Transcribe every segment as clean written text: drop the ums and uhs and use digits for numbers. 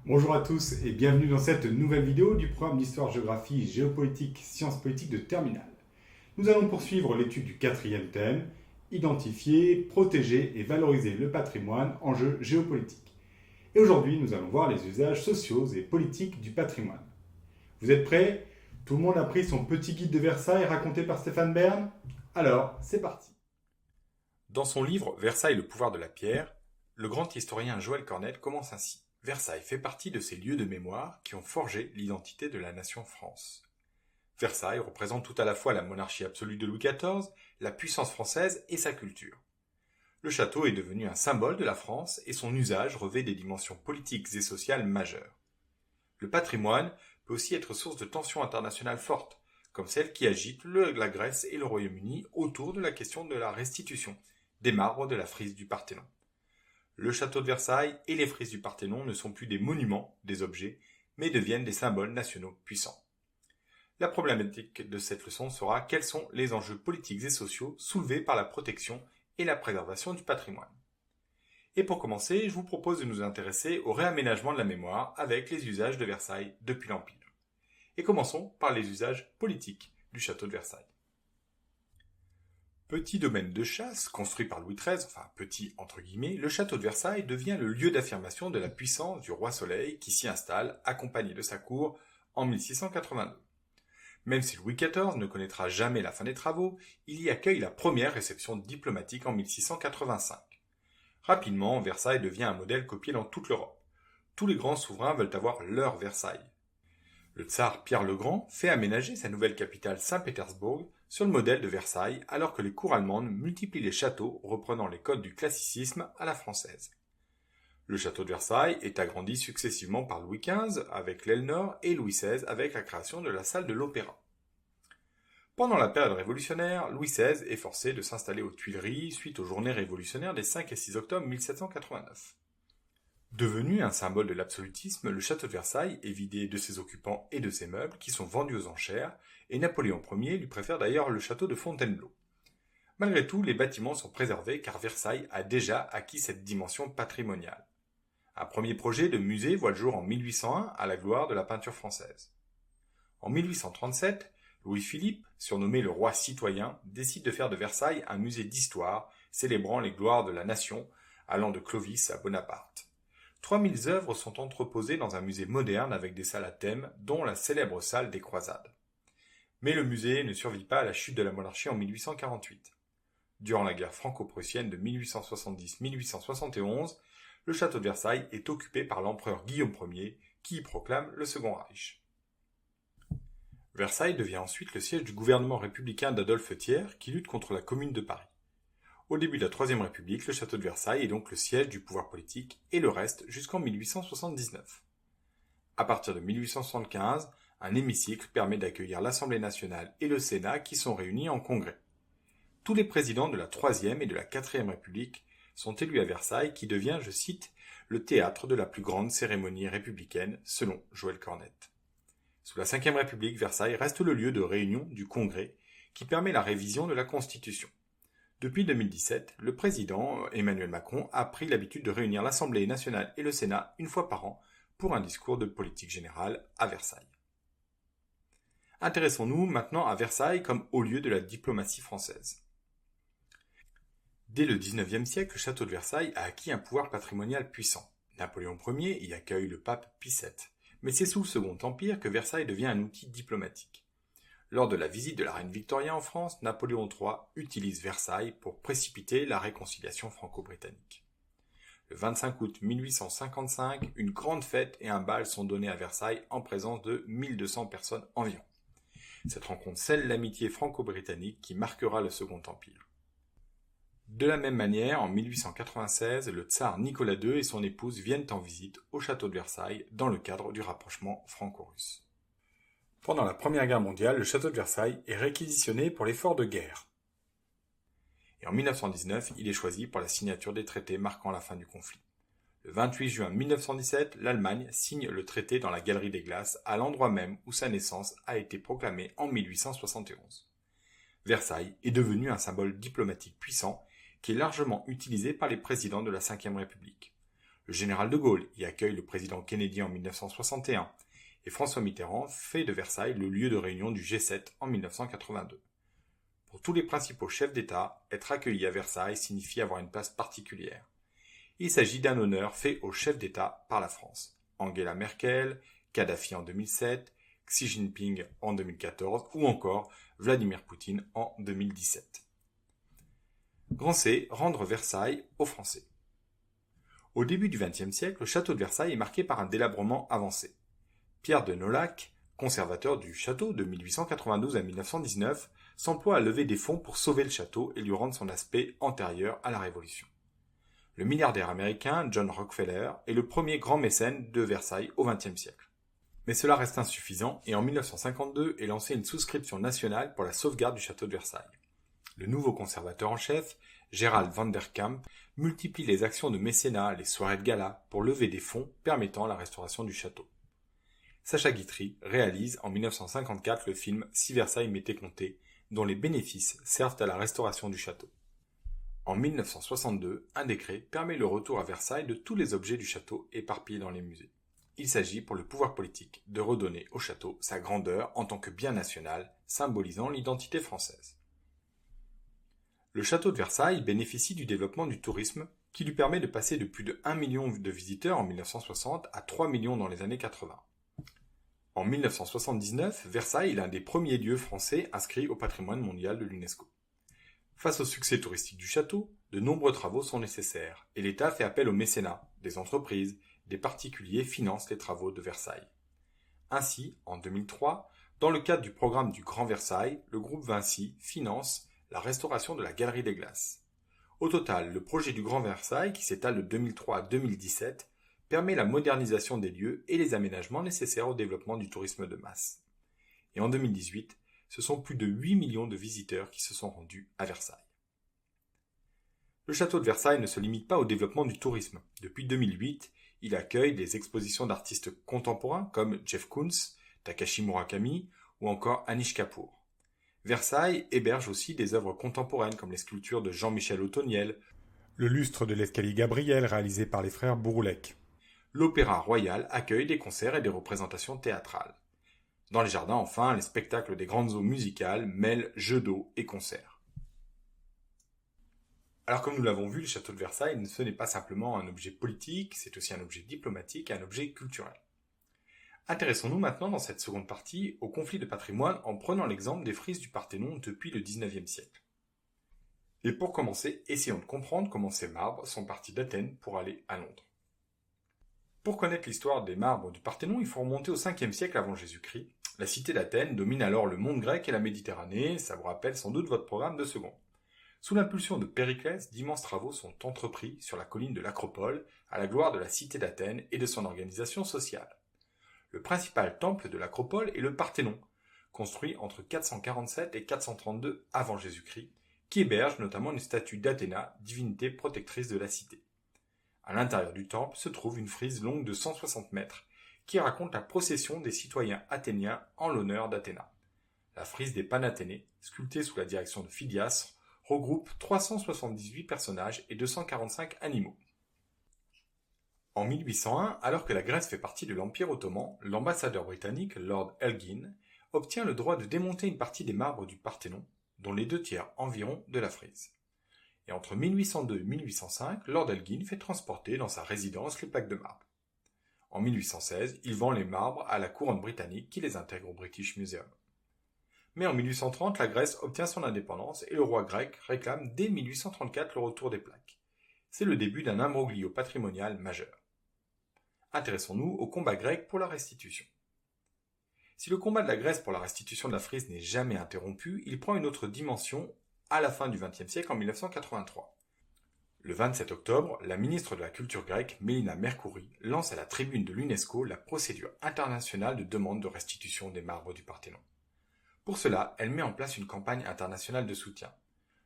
Bonjour à tous et bienvenue dans cette nouvelle vidéo du programme d'histoire, géographie, géopolitique, sciences politiques de terminale. Nous allons poursuivre l'étude du quatrième thème, identifier, protéger et valoriser le patrimoine, enjeux géopolitiques. Et aujourd'hui, nous allons voir les usages sociaux et politiques du patrimoine. Vous êtes prêts? Tout le monde a pris son petit guide de Versailles raconté par Stéphane Bern? Alors, c'est parti. Dans son livre Versailles, le pouvoir de la pierre, le grand historien Joël Cornette commence ainsi. Versailles fait partie de ces lieux de mémoire qui ont forgé l'identité de la nation France. Versailles représente tout à la fois la monarchie absolue de Louis XIV, la puissance française et sa culture. Le château est devenu un symbole de la France et son usage revêt des dimensions politiques et sociales majeures. Le patrimoine peut aussi être source de tensions internationales fortes, comme celle qui agite la Grèce et le Royaume-Uni autour de la question de la restitution des marbres de la frise du Parthénon. Le château de Versailles et les frises du Parthénon ne sont plus des monuments, des objets, mais deviennent des symboles nationaux puissants. La problématique de cette leçon sera quels sont les enjeux politiques et sociaux soulevés par la protection et la préservation du patrimoine. Et pour commencer, je vous propose de nous intéresser au réaménagement de la mémoire avec les usages de Versailles depuis l'Empire. Et commençons par les usages politiques du château de Versailles. Petit domaine de chasse, construit par Louis XIII, enfin petit entre guillemets, le château de Versailles devient le lieu d'affirmation de la puissance du roi Soleil qui s'y installe, accompagné de sa cour, en 1682. Même si Louis XIV ne connaîtra jamais la fin des travaux, il y accueille la première réception diplomatique en 1685. Rapidement, Versailles devient un modèle copié dans toute l'Europe. Tous les grands souverains veulent avoir leur Versailles. Le tsar Pierre le Grand fait aménager sa nouvelle capitale Saint-Pétersbourg sur le modèle de Versailles alors que les cours allemandes multiplient les châteaux reprenant les codes du classicisme à la française. Le château de Versailles est agrandi successivement par Louis XV avec l'aile nord et Louis XVI avec la création de la salle de l'Opéra. Pendant la période révolutionnaire, Louis XVI est forcé de s'installer aux Tuileries suite aux journées révolutionnaires des 5 et 6 octobre 1789. Devenu un symbole de l'absolutisme, le château de Versailles est vidé de ses occupants et de ses meubles qui sont vendus aux enchères, et Napoléon Ier lui préfère d'ailleurs le château de Fontainebleau. Malgré tout, les bâtiments sont préservés car Versailles a déjà acquis cette dimension patrimoniale. Un premier projet de musée voit le jour en 1801 à la gloire de la peinture française. En 1837, Louis-Philippe, surnommé le roi citoyen, décide de faire de Versailles un musée d'histoire célébrant les gloires de la nation allant de Clovis à Bonaparte. 3000 œuvres sont entreposées dans un musée moderne avec des salles à thème, dont la célèbre salle des Croisades. Mais le musée ne survit pas à la chute de la monarchie en 1848. Durant la guerre franco-prussienne de 1870-1871, le château de Versailles est occupé par l'empereur Guillaume Ier, qui y proclame le Second Reich. Versailles devient ensuite le siège du gouvernement républicain d'Adolphe Thiers, qui lutte contre la Commune de Paris. Au début de la Troisième République, le château de Versailles est donc le siège du pouvoir politique et le reste jusqu'en 1879. À partir de 1875, un hémicycle permet d'accueillir l'Assemblée nationale et le Sénat qui sont réunis en congrès. Tous les présidents de la Troisième et de la Quatrième République sont élus à Versailles qui devient, je cite, le théâtre de la plus grande cérémonie républicaine selon Joël Cornette. Sous la Cinquième République, Versailles reste le lieu de réunion du Congrès qui permet la révision de la Constitution. Depuis 2017, le président Emmanuel Macron a pris l'habitude de réunir l'Assemblée nationale et le Sénat une fois par an pour un discours de politique générale à Versailles. Intéressons-nous maintenant à Versailles comme haut lieu de la diplomatie française. Dès le XIXe siècle, le château de Versailles a acquis un pouvoir patrimonial puissant. Napoléon Ier y accueille le pape Pie VII, mais c'est sous le Second Empire que Versailles devient un outil diplomatique. Lors de la visite de la reine Victoria en France, Napoléon III utilise Versailles pour précipiter la réconciliation franco-britannique. Le 25 août 1855, une grande fête et un bal sont donnés à Versailles en présence de 1200 personnes environ. Cette rencontre scelle l'amitié franco-britannique qui marquera le Second Empire. De la même manière, en 1896, le tsar Nicolas II et son épouse viennent en visite au château de Versailles dans le cadre du rapprochement franco-russe. Pendant la Première Guerre mondiale, le château de Versailles est réquisitionné pour l'effort de guerre. Et en 1919, il est choisi pour la signature des traités marquant la fin du conflit. Le 28 juin 1917, l'Allemagne signe le traité dans la Galerie des Glaces, à l'endroit même où sa naissance a été proclamée en 1871. Versailles est devenu un symbole diplomatique puissant qui est largement utilisé par les présidents de la Ve République. Le général de Gaulle y accueille le président Kennedy en 1961 et François Mitterrand fait de Versailles le lieu de réunion du G7 en 1982. Pour tous les principaux chefs d'État, être accueilli à Versailles signifie avoir une place particulière. Il s'agit d'un honneur fait aux chefs d'État par la France. Angela Merkel, Kadhafi en 2007, Xi Jinping en 2014 ou encore Vladimir Poutine en 2017. Grand C, rendre Versailles aux Français. Au début du XXe siècle, le château de Versailles est marqué par un délabrement avancé. Pierre de Nolhac, conservateur du château de 1892 à 1919, s'emploie à lever des fonds pour sauver le château et lui rendre son aspect antérieur à la Révolution. Le milliardaire américain John Rockefeller est le premier grand mécène de Versailles au XXe siècle. Mais cela reste insuffisant et en 1952 est lancée une souscription nationale pour la sauvegarde du château de Versailles. Le nouveau conservateur en chef, Gérald van der Kamp, multiplie les actions de mécénat, les soirées de gala, pour lever des fonds permettant la restauration du château. Sacha Guitry réalise en 1954 le film Si Versailles m'était compté, dont les bénéfices servent à la restauration du château. En 1962, un décret permet le retour à Versailles de tous les objets du château éparpillés dans les musées. Il s'agit pour le pouvoir politique de redonner au château sa grandeur en tant que bien national, symbolisant l'identité française. Le château de Versailles bénéficie du développement du tourisme qui lui permet de passer de plus de 1 million de visiteurs en 1960 à 3 millions dans les années 80. En 1979, Versailles est l'un des premiers lieux français inscrits au patrimoine mondial de l'UNESCO. Face au succès touristique du château, de nombreux travaux sont nécessaires et l'État fait appel au mécénat, des entreprises, des particuliers financent les travaux de Versailles. Ainsi, en 2003, dans le cadre du programme du Grand Versailles, le groupe Vinci finance la restauration de la Galerie des Glaces. Au total, le projet du Grand Versailles, qui s'étale de 2003 à 2017, permet la modernisation des lieux et les aménagements nécessaires au développement du tourisme de masse. Et en 2018, ce sont plus de 8 millions de visiteurs qui se sont rendus à Versailles. Le château de Versailles ne se limite pas au développement du tourisme. Depuis 2008, il accueille des expositions d'artistes contemporains comme Jeff Koons, Takashi Murakami ou encore Anish Kapoor. Versailles héberge aussi des œuvres contemporaines comme les sculptures de Jean-Michel Autoniel, le lustre de l'escalier Gabriel réalisé par les frères Bouroulec. L'Opéra Royal accueille des concerts et des représentations théâtrales. Dans les jardins, enfin, les spectacles des grandes eaux musicales mêlent jeux d'eau et concerts. Alors comme nous l'avons vu, le château de Versailles, ce n'est pas simplement un objet politique, c'est aussi un objet diplomatique et un objet culturel. Intéressons-nous maintenant dans cette seconde partie au conflit de patrimoine en prenant l'exemple des frises du Parthénon depuis le XIXe siècle. Et pour commencer, essayons de comprendre comment ces marbres sont partis d'Athènes pour aller à Londres. Pour connaître l'histoire des marbres du Parthénon, il faut remonter au 5e siècle avant Jésus-Christ. La cité d'Athènes domine alors le monde grec et la Méditerranée, ça vous rappelle sans doute votre programme de seconde. Sous l'impulsion de Périclès, d'immenses travaux sont entrepris sur la colline de l'Acropole, à la gloire de la cité d'Athènes et de son organisation sociale. Le principal temple de l'Acropole est le Parthénon, construit entre 447 et 432 avant Jésus-Christ, qui héberge notamment une statue d'Athéna, divinité protectrice de la cité. À l'intérieur du temple se trouve une frise longue de 160 mètres, qui raconte la procession des citoyens athéniens en l'honneur d'Athéna. La frise des Panathénées, sculptée sous la direction de Phidias, regroupe 378 personnages et 245 animaux. En 1801, alors que la Grèce fait partie de l'Empire ottoman, l'ambassadeur britannique Lord Elgin obtient le droit de démonter une partie des marbres du Parthénon, dont les 2/3 environ de la frise. Et entre 1802 et 1805, Lord Elgin fait transporter dans sa résidence les plaques de marbre. En 1816, il vend les marbres à la couronne britannique qui les intègre au British Museum. Mais en 1830, la Grèce obtient son indépendance et le roi grec réclame dès 1834 le retour des plaques. C'est le début d'un imbroglio patrimonial majeur. Intéressons-nous au combat grec pour la restitution. Si le combat de la Grèce pour la restitution de la frise n'est jamais interrompu, il prend une autre dimension à la fin du XXe siècle en 1983. Le 27 octobre, la ministre de la Culture grecque, Mélina Mercouri, lance à la tribune de l'UNESCO la procédure internationale de demande de restitution des marbres du Parthénon. Pour cela, elle met en place une campagne internationale de soutien.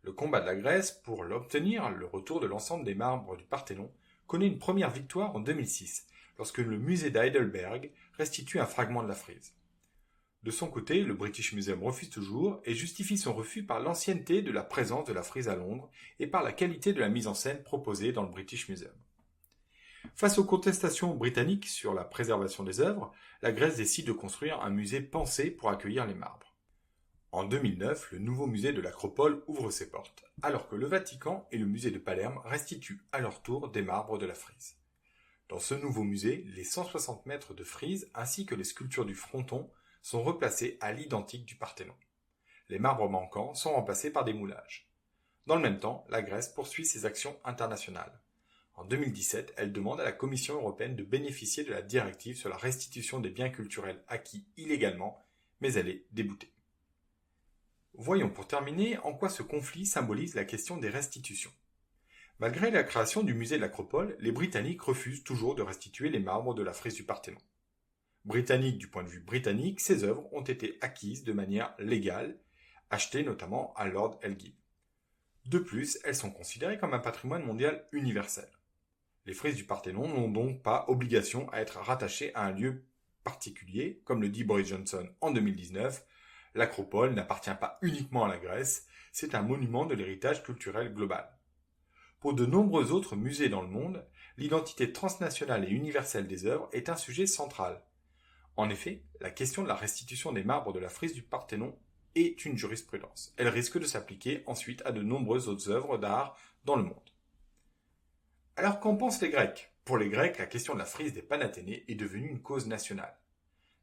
Le combat de la Grèce pour l'obtenir, le retour de l'ensemble des marbres du Parthénon, connaît une première victoire en 2006, lorsque le musée d'Heidelberg restitue un fragment de la frise. De son côté, le British Museum refuse toujours et justifie son refus par l'ancienneté de la présence de la frise à Londres et par la qualité de la mise en scène proposée dans le British Museum. Face aux contestations britanniques sur la préservation des œuvres, la Grèce décide de construire un musée pensé pour accueillir les marbres. En 2009, le nouveau musée de l'Acropole ouvre ses portes, alors que le Vatican et le musée de Palerme restituent à leur tour des marbres de la frise. Dans ce nouveau musée, les 160 mètres de frise ainsi que les sculptures du fronton sont replacés à l'identique du Parthénon. Les marbres manquants sont remplacés par des moulages. Dans le même temps, la Grèce poursuit ses actions internationales. En 2017, elle demande à la Commission européenne de bénéficier de la directive sur la restitution des biens culturels acquis illégalement, mais elle est déboutée. Voyons pour terminer en quoi ce conflit symbolise la question des restitutions. Malgré la création du musée de l'Acropole, les Britanniques refusent toujours de restituer les marbres de la frise du Parthénon. Britannique du point de vue britannique, ces œuvres ont été acquises de manière légale, achetées notamment à Lord Elgin. De plus, elles sont considérées comme un patrimoine mondial universel. Les frises du Parthénon n'ont donc pas obligation à être rattachées à un lieu particulier, comme le dit Boris Johnson en 2019. L'Acropole n'appartient pas uniquement à la Grèce, c'est un monument de l'héritage culturel global. Pour de nombreux autres musées dans le monde, l'identité transnationale et universelle des œuvres est un sujet central. En effet, la question de la restitution des marbres de la frise du Parthénon est une jurisprudence. Elle risque de s'appliquer ensuite à de nombreuses autres œuvres d'art dans le monde. Alors qu'en pensent les Grecs ? Pour les Grecs, la question de la frise des Panathénées est devenue une cause nationale.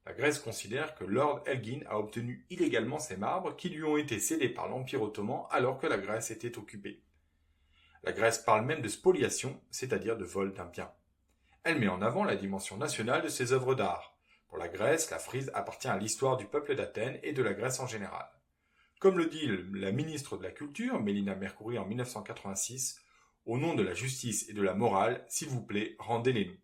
La Grèce considère que Lord Elgin a obtenu illégalement ces marbres qui lui ont été cédés par l'Empire ottoman alors que la Grèce était occupée. La Grèce parle même de spoliation, c'est-à-dire de vol d'un bien. Elle met en avant la dimension nationale de ses œuvres d'art. Pour la Grèce, la frise appartient à l'histoire du peuple d'Athènes et de la Grèce en général. Comme le dit la ministre de la Culture, Mélina Mercouri, en 1986, « Au nom de la justice et de la morale, s'il vous plaît, rendez-les-nous ».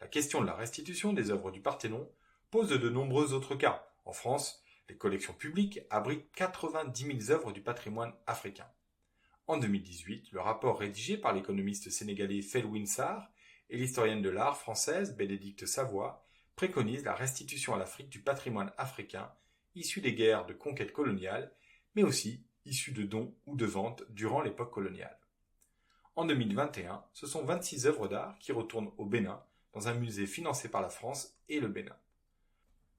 La question de la restitution des œuvres du Parthénon pose de nombreux autres cas. En France, les collections publiques abritent 90 000 œuvres du patrimoine africain. En 2018, le rapport rédigé par l'économiste sénégalais Felwine Sarr et l'historienne de l'art française Bénédicte Savoie préconise la restitution à l'Afrique du patrimoine africain issu des guerres de conquête coloniale, mais aussi issu de dons ou de ventes durant l'époque coloniale. En 2021, ce sont 26 œuvres d'art qui retournent au Bénin, dans un musée financé par la France et le Bénin.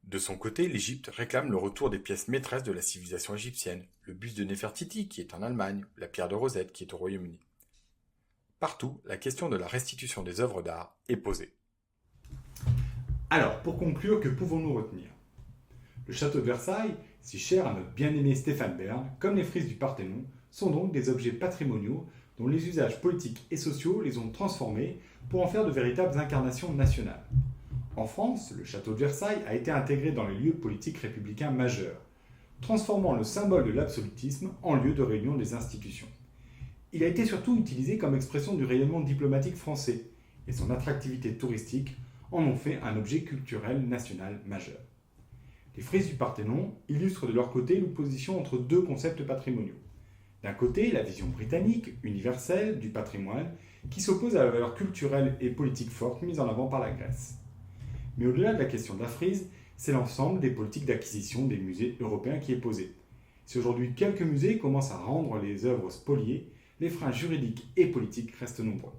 De son côté, l'Égypte réclame le retour des pièces maîtresses de la civilisation égyptienne, le buste de Néfertiti qui est en Allemagne, la pierre de Rosette qui est au Royaume-Uni. Partout, la question de la restitution des œuvres d'art est posée. Alors, pour conclure, que pouvons-nous retenir ? Le château de Versailles, si cher à notre bien-aimé Stéphane Bern, comme les frises du Parthénon, sont donc des objets patrimoniaux dont les usages politiques et sociaux les ont transformés pour en faire de véritables incarnations nationales. En France, le château de Versailles a été intégré dans les lieux politiques républicains majeurs, transformant le symbole de l'absolutisme en lieu de réunion des institutions. Il a été surtout utilisé comme expression du rayonnement diplomatique français, et son attractivité touristique en ont fait un objet culturel national majeur. Les frises du Parthénon illustrent de leur côté l'opposition entre deux concepts patrimoniaux. D'un côté, la vision britannique, universelle, du patrimoine, qui s'oppose à la valeur culturelle et politique forte mise en avant par la Grèce. Mais au-delà de la question de la frise, c'est l'ensemble des politiques d'acquisition des musées européens qui est posé. Si aujourd'hui quelques musées commencent à rendre les œuvres spoliées, les freins juridiques et politiques restent nombreux.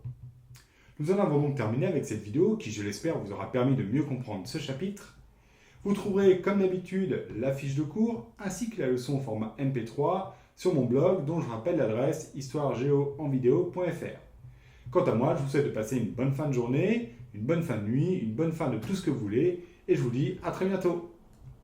Nous en avons donc terminé avec cette vidéo qui, je l'espère, vous aura permis de mieux comprendre ce chapitre. Vous trouverez, comme d'habitude, la fiche de cours ainsi que la leçon au format MP3 sur mon blog dont je rappelle l'adresse histoiregeoenvideo.fr. Quant à moi, je vous souhaite de passer une bonne fin de journée, une bonne fin de nuit, une bonne fin de tout ce que vous voulez, et je vous dis à très bientôt.